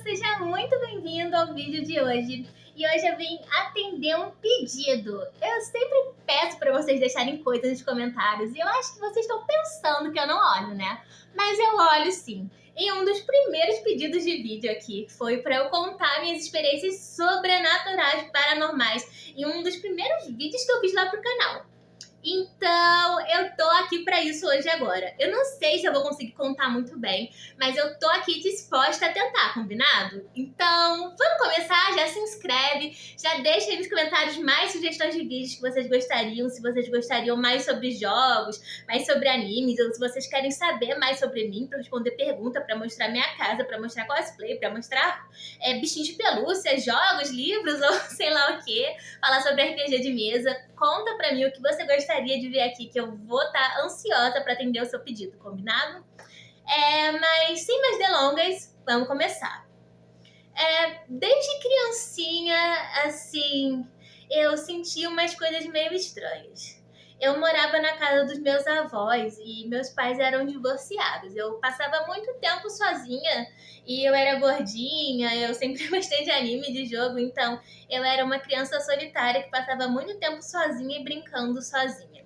Seja muito bem-vindo ao vídeo de hoje. E hoje eu vim atender um pedido. Eu sempre peço para vocês deixarem coisas nos comentários e eu acho que vocês estão pensando que eu não olho, né? Mas eu olho sim. E um dos primeiros pedidos de vídeo aqui foi para eu contar minhas experiências sobrenaturais, paranormais, em um dos primeiros vídeos que eu fiz lá pro canal. Então, eu tô aqui pra isso hoje agora. Eu não sei se eu vou conseguir contar muito bem, mas eu tô aqui disposta a tentar, combinado? Então, vamos começar? Já se inscreve, já deixa aí nos comentários mais sugestões de vídeos que vocês gostariam, se vocês gostariam mais sobre jogos, mais sobre animes, ou se vocês querem saber mais sobre mim, pra responder pergunta, pra mostrar minha casa, pra mostrar cosplay, pra mostrar bichinhos de pelúcia, jogos, livros ou sei lá o que, falar sobre RPG de mesa. Conta pra mim o que você gostaria de ver aqui, que eu vou estar ansiosa pra atender o seu pedido, combinado? Mas sem mais delongas, vamos começar. Desde criancinha, assim, eu sentia umas coisas meio estranhas. Eu morava na casa dos meus avós e meus pais eram divorciados. Eu passava muito tempo sozinha e eu era gordinha, eu sempre gostei de anime, de jogo, então eu era uma criança solitária que passava muito tempo sozinha e brincando sozinha.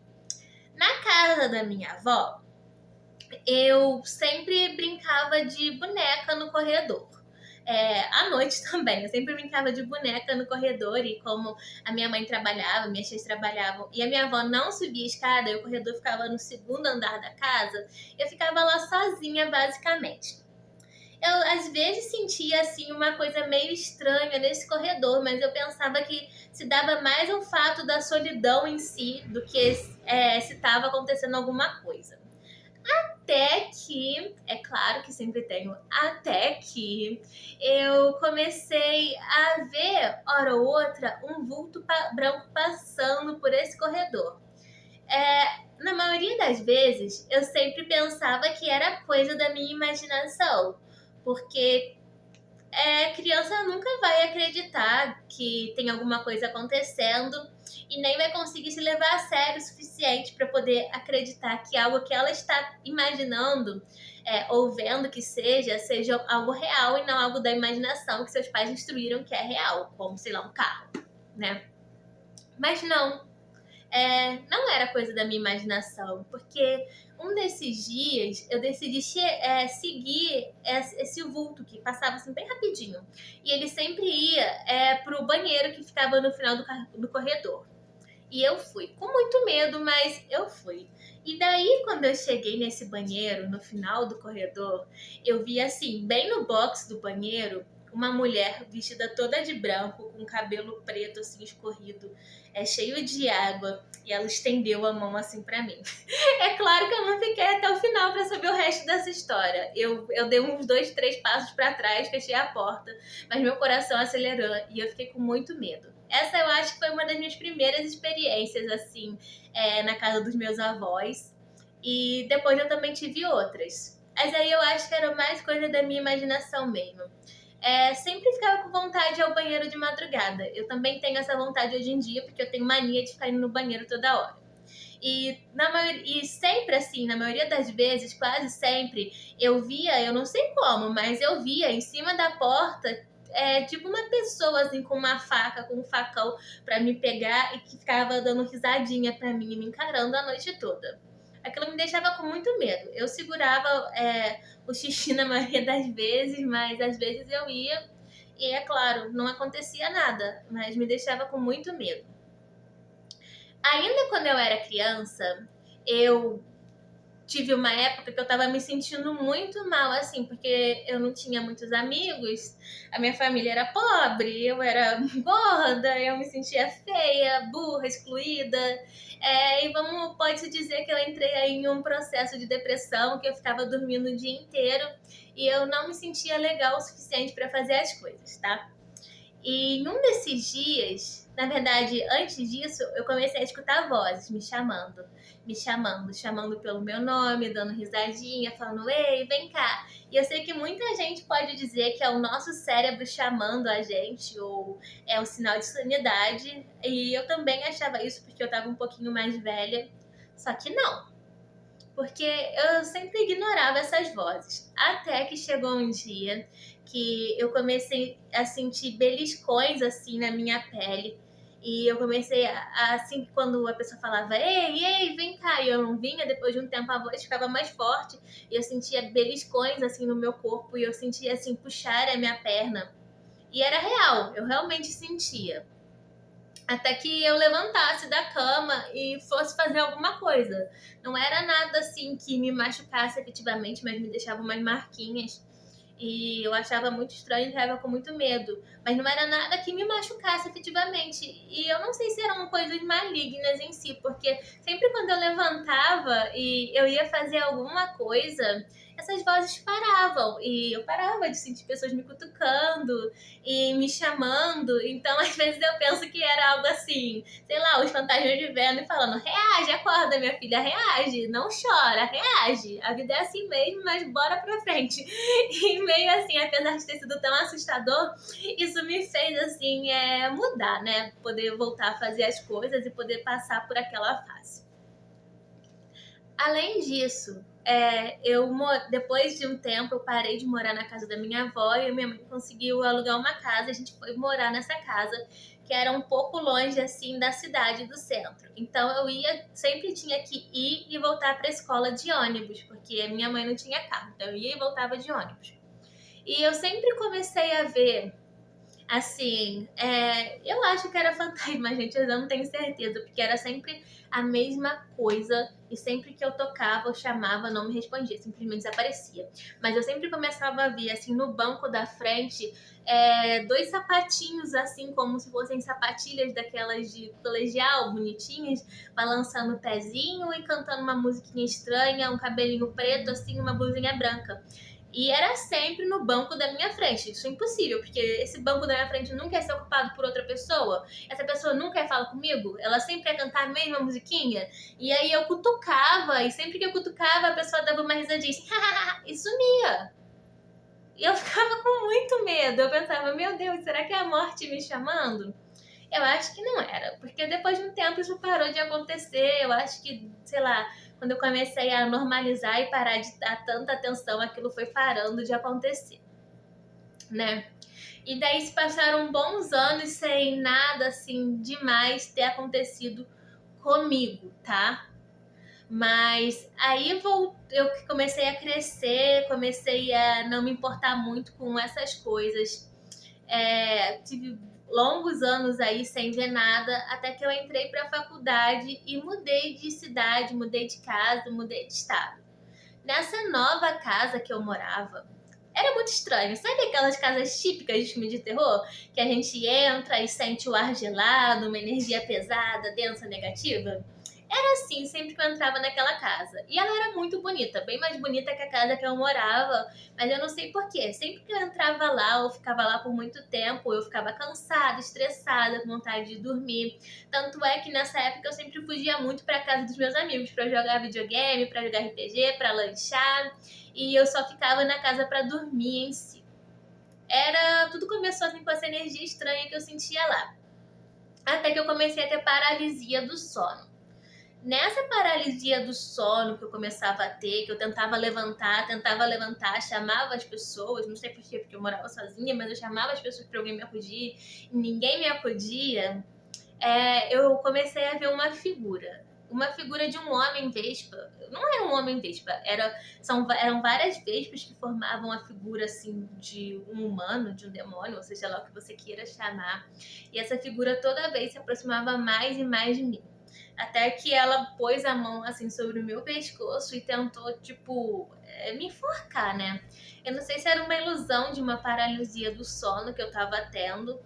Na casa da minha avó, eu sempre brincava de boneca no corredor. À noite também, eu sempre brincava de boneca no corredor e como a minha mãe trabalhava, minhas tias trabalhavam e a minha avó não subia a escada e o corredor ficava no segundo andar da casa, eu ficava lá sozinha basicamente. Eu às vezes sentia assim uma coisa meio estranha nesse corredor, mas eu pensava que se dava mais ao fato da solidão em si do que se estava acontecendo alguma coisa. Até que, é claro que sempre tenho, até que eu comecei a ver, hora ou outra, um vulto branco passando por esse corredor. Na maioria das vezes, eu sempre pensava que era coisa da minha imaginação, porque criança nunca vai acreditar que tem alguma coisa acontecendo e nem vai conseguir se levar a sério o suficiente para poder acreditar que algo que ela está imaginando ou vendo que seja algo real e não algo da imaginação que seus pais instruíram que é real, como, sei lá, um carro, né? Mas não era coisa da minha imaginação, porque um desses dias eu decidi seguir esse vulto que passava assim bem rapidinho. E ele sempre ia pro banheiro que ficava no final do corredor. E eu fui, com muito medo, mas eu fui. E daí, quando eu cheguei nesse banheiro, no final do corredor, eu vi assim, bem no box do banheiro, uma mulher vestida toda de branco, com cabelo preto assim escorrido, cheio de água, e ela estendeu a mão assim pra mim. É claro que eu não fiquei até o final pra saber o resto dessa história. Eu dei uns 2, 3 passos pra trás, fechei a porta, mas meu coração acelerou e eu fiquei com muito medo. Essa eu acho que foi uma das minhas primeiras experiências, assim, na casa dos meus avós. E depois eu também tive outras. Mas aí eu acho que era mais coisa da minha imaginação mesmo. Sempre ficava com vontade de ir ao banheiro de madrugada. Eu também tenho essa vontade hoje em dia, porque eu tenho mania de ficar indo no banheiro toda hora. E sempre assim, na maioria das vezes, quase sempre, eu via, eu não sei como, mas eu via em cima da porta tipo uma pessoa assim com uma faca, com um facão pra me pegar e que ficava dando risadinha pra mim e me encarando a noite toda. Aquilo me deixava com muito medo. Eu segurava o xixi na maioria das vezes, mas às vezes eu ia e é claro, não acontecia nada, mas me deixava com muito medo. Ainda quando eu era criança, eu tive uma época que eu tava me sentindo muito mal, assim, porque eu não tinha muitos amigos, a minha família era pobre, eu era gorda, eu me sentia feia, burra, excluída. Pode-se dizer que eu entrei aí em um processo de depressão, que eu ficava dormindo o dia inteiro e eu não me sentia legal o suficiente para fazer as coisas, tá? E em um desses dias, na verdade, antes disso, eu comecei a escutar vozes chamando pelo meu nome, dando risadinha, falando, ei, vem cá. E eu sei que muita gente pode dizer que é o nosso cérebro chamando a gente, ou é um sinal de sanidade. E eu também achava isso porque eu tava um pouquinho mais velha. Só que não. porque eu sempre ignorava essas vozes. Até que chegou um dia que eu comecei a sentir beliscões assim na minha pele. E eu comecei assim, quando a pessoa falava, ei, ei, vem cá, e eu não vinha, depois de um tempo a voz ficava mais forte, e eu sentia beliscões assim no meu corpo, e eu sentia assim, puxar a minha perna. E era real, eu realmente sentia. Até que eu levantasse da cama e fosse fazer alguma coisa. Não era nada assim que me machucasse efetivamente, mas me deixava umas marquinhas. E eu achava muito estranho e ficava com muito medo. Mas não era nada que me machucasse efetivamente. E eu não sei se eram coisas malignas em si, porque sempre quando eu levantava e eu ia fazer alguma coisa, essas vozes paravam. E eu parava de sentir pessoas me cutucando e me chamando. Então, às vezes eu penso que era algo assim, sei lá, os fantasmas de vendo e falando: reage, acorda, minha filha, reage, não chora, reage. A vida é assim mesmo, mas bora pra frente. E meio assim, apesar de ter sido tão assustador, isso me fez assim, mudar, né? Poder voltar a fazer as coisas e poder passar por aquela fase. Além disso, depois de um tempo eu parei de morar na casa da minha avó e minha mãe conseguiu alugar uma casa. A gente foi morar nessa casa que era um pouco longe assim da cidade, do centro. Então sempre tinha que ir e voltar para a escola de ônibus, porque a minha mãe não tinha carro, então eu ia e voltava de ônibus. E eu sempre comecei a ver assim, eu acho que era fantasma, gente, eu não tenho certeza, porque era sempre a mesma coisa e sempre que eu tocava, eu chamava, não me respondia, simplesmente desaparecia. Mas eu sempre começava a ver, assim, no banco da frente, dois sapatinhos, assim, como se fossem sapatilhas daquelas de colegial, bonitinhas, balançando o pezinho e cantando uma musiquinha estranha, um cabelinho preto, assim, uma blusinha branca. E era sempre no banco da minha frente. Isso é impossível, porque esse banco da minha frente nunca ia ser ocupado por outra pessoa. Essa pessoa nunca ia falar comigo. Ela sempre ia cantar a mesma musiquinha. E aí eu cutucava, e sempre que eu cutucava, a pessoa dava uma risadinha assim, e sumia. E eu ficava com muito medo. Eu pensava, meu Deus, será que é a morte me chamando? Eu acho que não era, porque depois de um tempo isso parou de acontecer. Eu acho que, sei lá, quando eu comecei a normalizar e parar de dar tanta atenção, aquilo foi parando de acontecer, né? E daí se passaram bons anos sem nada assim demais ter acontecido comigo, tá? Mas aí eu comecei a crescer, comecei a não me importar muito com essas coisas. Tive longos anos aí sem ver nada, até que eu entrei para a faculdade e mudei de cidade, mudei de casa, mudei de estado. Nessa nova casa que eu morava, era muito estranho. Sabe aquelas casas típicas de filme de terror? Que a gente entra e sente o ar gelado, uma energia pesada, densa, negativa? Era assim sempre que eu entrava naquela casa. E ela era muito bonita, bem mais bonita que a casa que eu morava, mas eu não sei porquê. Sempre que eu entrava lá, ou ficava lá por muito tempo, eu ficava cansada, estressada, com vontade de dormir. Tanto é que nessa época eu sempre fugia muito pra casa dos meus amigos, pra jogar videogame, pra jogar RPG, pra lanchar, e eu só ficava na casa pra dormir em si. Tudo começou assim com essa energia estranha que eu sentia lá. Até que eu comecei a ter paralisia do sono. Nessa paralisia do sono que eu começava a ter, que eu tentava levantar, chamava as pessoas, não sei porquê, porque eu morava sozinha, mas eu chamava as pessoas para alguém me acudir, e ninguém me acudia, eu comecei a ver uma figura de um homem vespa. Não era um homem vespa, eram várias vespas que formavam a figura assim de um humano, de um demônio, ou seja lá o que você queira chamar. E essa figura toda vez se aproximava mais e mais de mim. Até que ela pôs a mão assim sobre o meu pescoço e tentou, tipo, me enforcar, né? Eu não sei se era uma ilusão de uma paralisia do sono que eu tava tendo,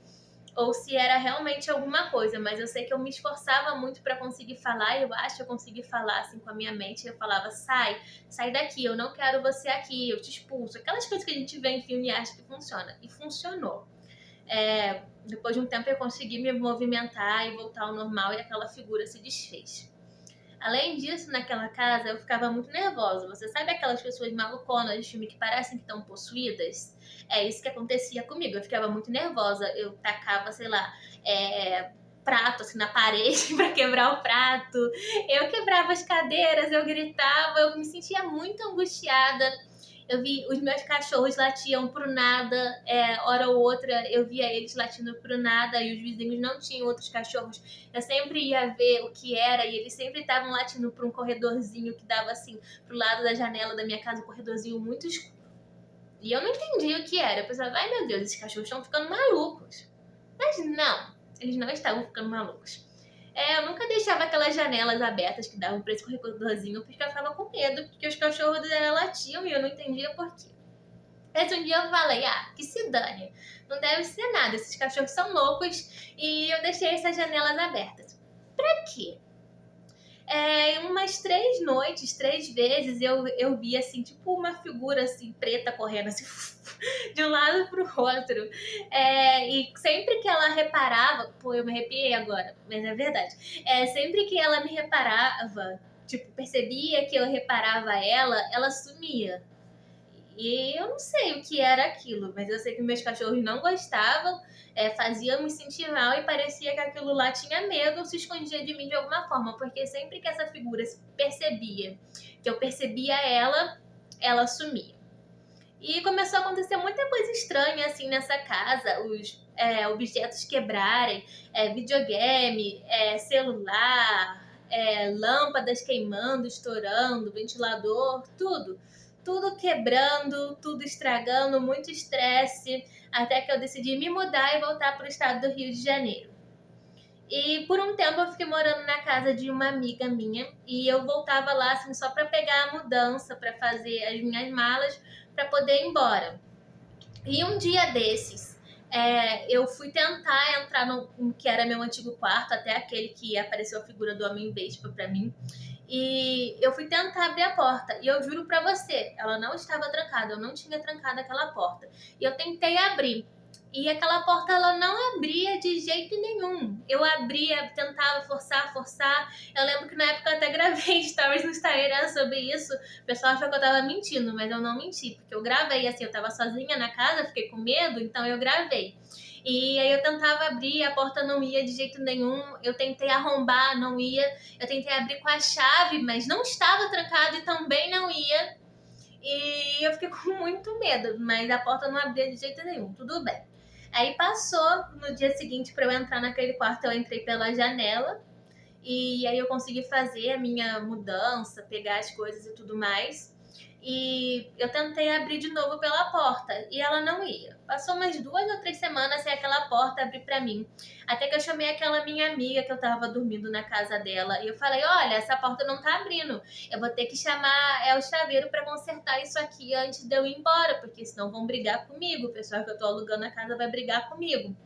ou se era realmente alguma coisa, mas eu sei que eu me esforçava muito para conseguir falar, e eu acho que eu consegui falar assim com a minha mente, eu falava, sai daqui, eu não quero você aqui, eu te expulso. Aquelas coisas que a gente vê em filme e acha que funciona. E funcionou. Depois de um tempo eu consegui me movimentar e voltar ao normal e aquela figura se desfez. Além disso, naquela casa eu ficava muito nervosa. Você sabe aquelas pessoas maluconas de filme que parecem que estão possuídas? É isso que acontecia comigo. Eu ficava muito nervosa. Eu tacava, sei lá, prato assim na parede pra quebrar o prato. Eu quebrava as cadeiras, eu gritava, eu me sentia muito angustiada. Eu vi os meus cachorros latiam pro nada, hora ou outra eu via eles latindo pro nada e os vizinhos não tinham outros cachorros. Eu sempre ia ver o que era e eles sempre estavam latindo pra um corredorzinho que dava assim pro lado da janela da minha casa, um corredorzinho muito escuro. E eu não entendia o que era. Eu pensava, ai meu Deus, esses cachorros estão ficando malucos. Mas não, eles não estavam ficando malucos. Eu nunca deixava aquelas janelas abertas que davam pra esse corredorzinho, porque eu ficava com medo, porque os cachorros latiam e eu não entendia por quê. Mas um dia eu falei, que se dane, não deve ser nada, esses cachorros são loucos, e eu deixei essas janelas abertas. Pra quê? Umas 3 noites, 3 vezes, eu vi assim, tipo uma figura assim, preta correndo assim, de um lado pro outro. E sempre que ela reparava, pô, eu me arrepiei agora, mas é verdade. Sempre que ela me reparava, tipo, percebia que eu reparava ela sumia. E eu não sei o que era aquilo, mas eu sei que meus cachorros não gostavam, fazia eu me sentir mal e parecia que aquilo lá tinha medo ou se escondia de mim de alguma forma, porque sempre que essa figura se percebia, que eu percebia ela sumia. E começou a acontecer muita coisa estranha assim nessa casa, os objetos quebrarem, videogame, celular, lâmpadas queimando, estourando, ventilador, tudo. Tudo quebrando, tudo estragando, muito estresse, até que eu decidi me mudar e voltar para o estado do Rio de Janeiro. E por um tempo eu fiquei morando na casa de uma amiga minha e eu voltava lá assim só para pegar a mudança, para fazer as minhas malas, para poder ir embora. E um dia desses, eu fui tentar entrar no que era meu antigo quarto, até aquele que apareceu a figura do Homem-Vespa para mim. E eu fui tentar abrir a porta. E eu juro pra você, ela não estava trancada. Eu não tinha trancado aquela porta. E eu tentei abrir. E aquela porta, ela não abria de jeito nenhum. Eu abria, tentava forçar. Eu lembro que na época eu até gravei stories no Instagram sobre isso. O pessoal achou que eu tava mentindo, mas eu não menti. Porque eu gravei, assim, eu tava sozinha na casa, fiquei com medo, então eu gravei. E aí eu tentava abrir, a porta não ia de jeito nenhum. Eu tentei arrombar, não ia. Eu tentei abrir com a chave, mas não estava trancado e também não ia. E eu fiquei com muito medo, mas a porta não abria de jeito nenhum. Tudo bem. Aí passou, no dia seguinte, para eu entrar naquele quarto, eu entrei pela janela. E aí eu consegui fazer a minha mudança, pegar as coisas e tudo mais. E eu tentei abrir de novo pela porta e ela não ia. Passou umas 2 ou 3 semanas sem aquela porta abrir pra mim. Até que eu chamei aquela minha amiga que eu tava dormindo na casa dela. E eu falei, olha, essa porta não tá abrindo. Eu vou ter que chamar o chaveiro pra consertar isso aqui antes de eu ir embora. Porque senão vão brigar comigo. O pessoal que eu tô alugando a casa vai brigar comigo.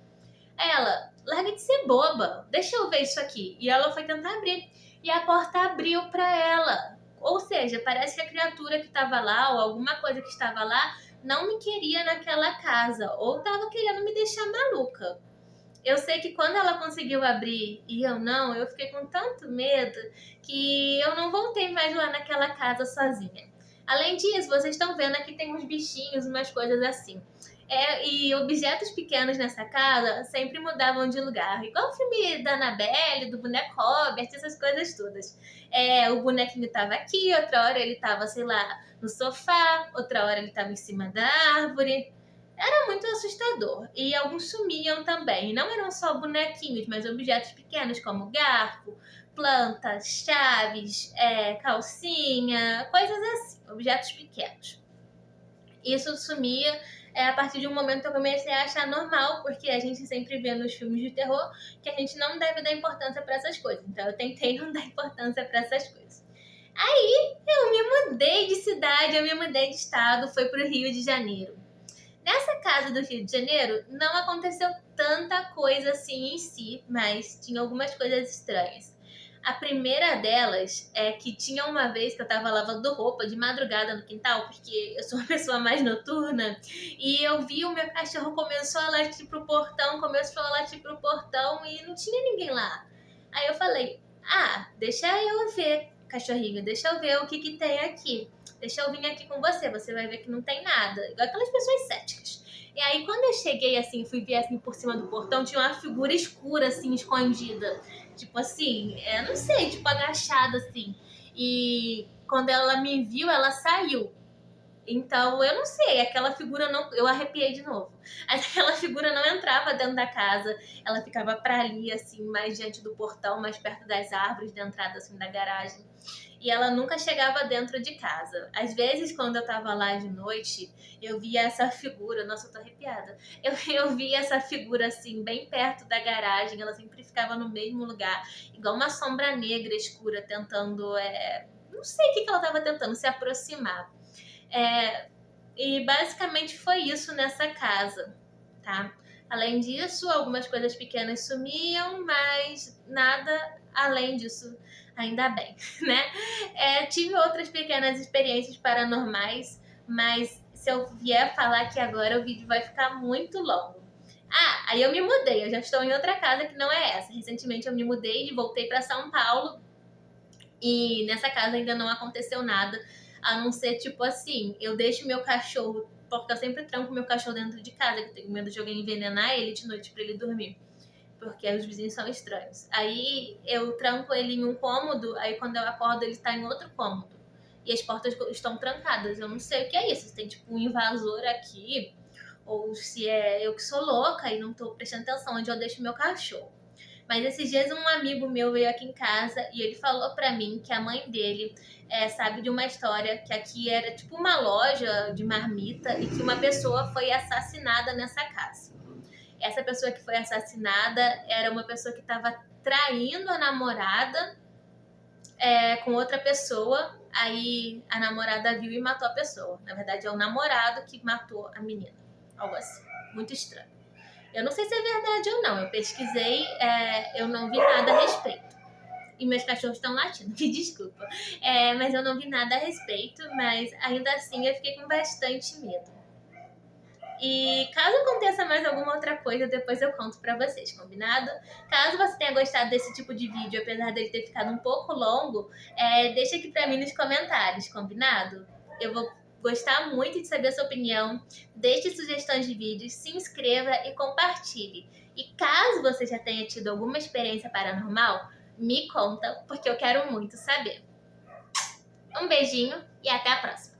Ela, larga de ser boba, deixa eu ver isso aqui. E ela foi tentar abrir. E a porta abriu pra ela. Ou seja, parece que a criatura que estava lá, ou alguma coisa que estava lá, não me queria naquela casa. Ou estava querendo me deixar maluca. Eu sei que quando ela conseguiu abrir e eu não, eu fiquei com tanto medo que eu não voltei mais lá naquela casa sozinha. Além disso, vocês estão vendo aqui tem uns bichinhos, umas coisas assim. E objetos pequenos nessa casa sempre mudavam de lugar. Igual o filme da Annabelle, do boneco Robert, essas coisas todas. O bonequinho tava aqui, outra hora ele tava, sei lá, no sofá, outra hora ele tava em cima da árvore. Era muito assustador. E alguns sumiam também. E não eram só bonequinhos, mas objetos pequenos como garfo, plantas, chaves, calcinha, coisas assim. Objetos pequenos. Isso sumia a partir de um momento que eu comecei a achar normal, porque a gente sempre vê nos filmes de terror que a gente não deve dar importância para essas coisas. Então eu tentei não dar importância para essas coisas. Aí eu me mudei de cidade, eu me mudei de estado, fui pro Rio de Janeiro. Nessa casa do Rio de Janeiro não aconteceu tanta coisa assim em si, mas tinha algumas coisas estranhas. A primeira delas é que tinha uma vez que eu tava lavando roupa de madrugada no quintal, porque eu sou uma pessoa mais noturna, e eu vi o meu cachorro começou a latir pro portão e não tinha ninguém lá. Aí eu falei, deixa eu ver, cachorrinho, deixa eu ver o que tem aqui. Deixa eu vir aqui com você, você vai ver que não tem nada. Igual aquelas pessoas céticas. E aí, quando eu cheguei, assim, fui ver, assim, por cima do portão, tinha uma figura escura, assim, escondida. Tipo assim, não sei, tipo agachada, assim. E quando ela me viu, ela saiu. Então, eu não sei, aquela figura não. Eu arrepiei de novo. Aquela figura não entrava dentro da casa, ela ficava pra ali, assim, mais diante do portão, mais perto das árvores da entrada, assim, da garagem. E ela nunca chegava dentro de casa. Às vezes, quando eu tava lá de noite, eu via essa figura. Nossa, eu tô arrepiada. Eu via essa figura, assim, bem perto da garagem, ela sempre ficava no mesmo lugar, igual uma sombra negra escura, tentando. Não sei o que ela tava tentando, se aproximar. É, e basicamente foi isso nessa casa, tá? Além disso, algumas coisas pequenas sumiam, mas nada além disso, ainda bem, né? Tive outras pequenas experiências paranormais, mas se eu vier falar aqui agora, o vídeo vai ficar muito longo. Ah, aí eu me mudei, eu já estou em outra casa que não é essa. Recentemente eu me mudei e voltei para São Paulo e nessa casa ainda não aconteceu nada, a não ser, tipo assim, eu deixo meu cachorro, porque eu sempre tranco meu cachorro dentro de casa, que eu tenho medo de alguém envenenar ele de noite pra ele dormir. Porque os vizinhos são estranhos. Aí eu tranco ele em um cômodo, aí quando eu acordo ele tá em outro cômodo. E as portas estão trancadas. Eu não sei o que é isso. Se tem tipo um invasor aqui, ou se é eu que sou louca e não tô prestando atenção onde eu deixo meu cachorro. Mas esses dias um amigo meu veio aqui em casa e ele falou pra mim que a mãe dele sabe de uma história que aqui era tipo uma loja de marmita e que uma pessoa foi assassinada nessa casa. Essa pessoa que foi assassinada era uma pessoa que estava traindo a namorada com outra pessoa. Aí a namorada viu e matou a pessoa. Na verdade, é o namorado que matou a menina. Algo assim. Muito estranho. Eu não sei se é verdade ou não. Eu pesquisei, eu não vi nada a respeito. E meus cachorros estão latindo, me desculpa. Mas eu não vi nada a respeito, mas ainda assim eu fiquei com bastante medo. E caso aconteça mais alguma outra coisa, depois eu conto pra vocês, combinado? Caso você tenha gostado desse tipo de vídeo, apesar dele ter ficado um pouco longo, deixa aqui pra mim nos comentários, combinado? Eu vou gostar muito de saber a sua opinião. Deixe sugestões de vídeos, se inscreva e compartilhe. E caso você já tenha tido alguma experiência paranormal, me conta, porque eu quero muito saber. Um beijinho e até a próxima!